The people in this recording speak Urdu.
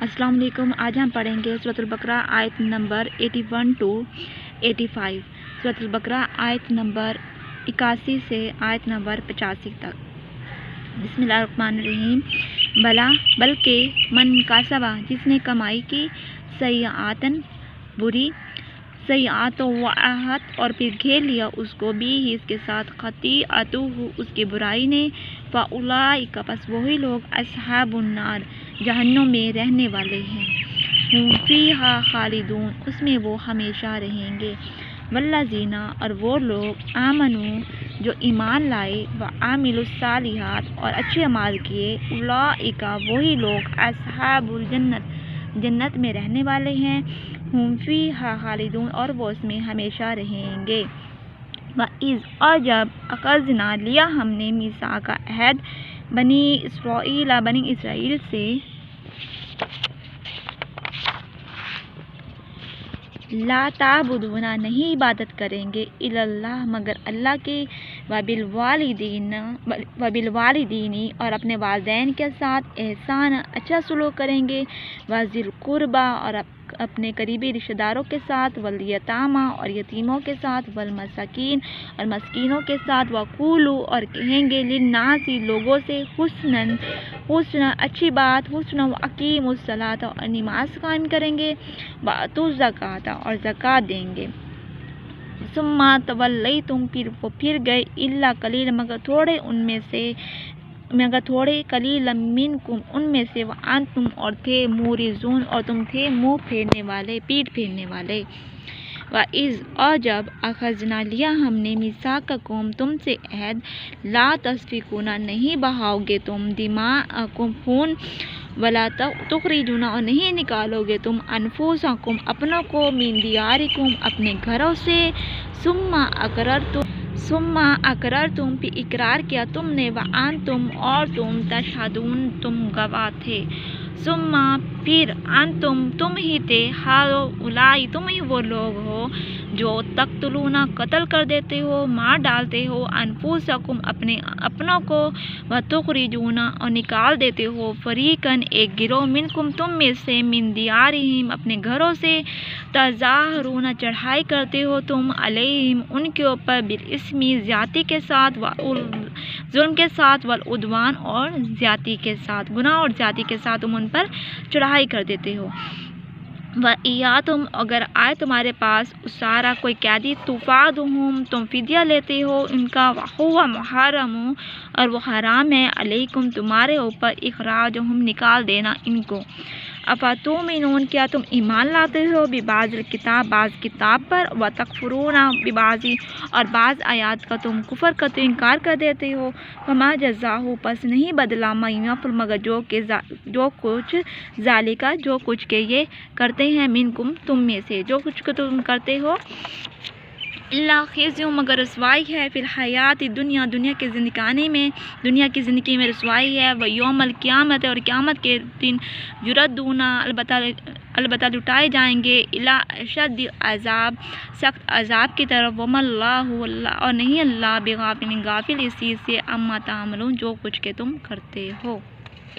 السلام علیکم۔ آج ہم پڑھیں گے سورۃ البقرہ آیت نمبر 81 to 85۔ سورۃ البقرہ آیت نمبر 81 سے آیت نمبر 85 تک۔ بسم اللہ الرحمن الرحیم۔ بلکہ من کاسبہ، جس نے کمائی کی، سیئاتن بری، سیئات وعہت اور پھر گھیر لیا اس کو بھی ہی اس کے ساتھ، خطیئتہ اس کی برائی نے، فاولئک پس وہی لوگ، اصحاب النار جہنم میں رہنے والے ہیں، ہم فیہا خالدون اس میں وہ ہمیشہ رہیں گے، والذین اور وہ لوگ، آمنوا جو ایمان لائے، وعملوا الصالحات اور اچھے اعمال کیے، اولئک وہی لوگ، اصحاب الجنت جنت میں رہنے والے ہیں، ہم فیہا خالدون اور وہ اس میں ہمیشہ رہیں گے۔ وَإِذْ اور جب اخذنا لیا ہم نے میثاق کا عہد، بنی اسرائیل سے، لا تعبدون نہیں عبادت کریں گے، الا اللہ مگر اللہ کی، وبالوالدین اور اپنے والدین کے ساتھ، احسان اچھا سلوک کریں گے، وذی القربیٰ اور اپنے قریبی رشتہ داروں کے ساتھ، والیتامیٰ اور یتیموں کے ساتھ، والمساکین اور مسکینوں کے ساتھ، وقولوا اور کہیں گے، للناس لوگوں سے، حسنا اچھی بات، حسنا واقیموا الصلاۃ اور نماز قائم کریں گے، وآتوا الزکوٰۃ اور زکوٰۃ دیں گے، ثم تولیتم پھر وہ پھر گئے، الا قلیلا مگر تھوڑے، قلیلا منکم ان میں سے، وانتم اور تھے، معرضون اور تم تھے منہ پھیرنے والے، پیٹھ پھیرنے والے۔ وَإِذْ اور جب اخذنا لیا ہم نے میثاقکم تم سے عہد، لا تسفکون نہیں بہاؤ گے تم، دماءکم خون، ولا تخرجون اور نہیں نکالو گے تم، انفسکم اپنوں کو، من دیارکم اپنے گھروں سے، ثم اقررتم پھر اقرار کیا تم نے، وانتم اور تم، تشہدون تم گواہ تھے، ثم پھر انتم تم ہی تھے، ہؤلاء تم ہی وہ لوگ ہو جو تقتلون قتل کر دیتے ہو، مار ڈالتے ہو، انفسکم اپنوں کو، وتخرجون اور نکال دیتے ہو، فریقاً ایک گروہ، منکم تم میں سے، من دیارہم اپنے گھروں سے، تظاہرون چڑھائی کرتے ہو تم، علیہم ان کے اوپر، بالاسم زیادتی کے ساتھ، ظلم کے ساتھ، والعدوان اور زیادتی کے ساتھ، گناہ اور زیادتی کے ساتھ تم ان پر چڑھائی کر دیتے ہو۔ وَإِيَّاتُمْ اگر آئے تمہارے پاس اسارا کوئی قیدی، تفادوہم تم فدیہ لیتے ہو ان کا، وَهُوَ مُحَرَّمٌ اور وہ حرام ہے، علیکم تمہارے اوپر، اخراجہم نکال دینا ان کو۔ افتؤمنون کیا تم ایمان لاتے ہو، ببعض الکتاب بعض کتاب پر، وتکفرون ببعض اور بعض آیات کا تم کفر کرتے انکار کر دیتے ہو، فما جزاء پس نہیں بدلہ، من یفعل مگر جو کچھ، ذالک جو کچھ کہ یہ کرتے ہیں، منکم تم میں سے جو کچھ کہ تم کرتے ہو، الا خزی مگر رسوائی ہے، فی الحیات دنیا دنیا کی زندگی میں رسوائی ہے، ویوم القیامت اور قیامت کے دن، یردون البتہ لٹائے جائیں گے، الی اشد عذاب سخت عذاب کی طرف، وما اللہ اور نہیں اللہ بغافل غافل اس چیز سے، عما تعملون جو کچھ کہ تم کرتے ہو۔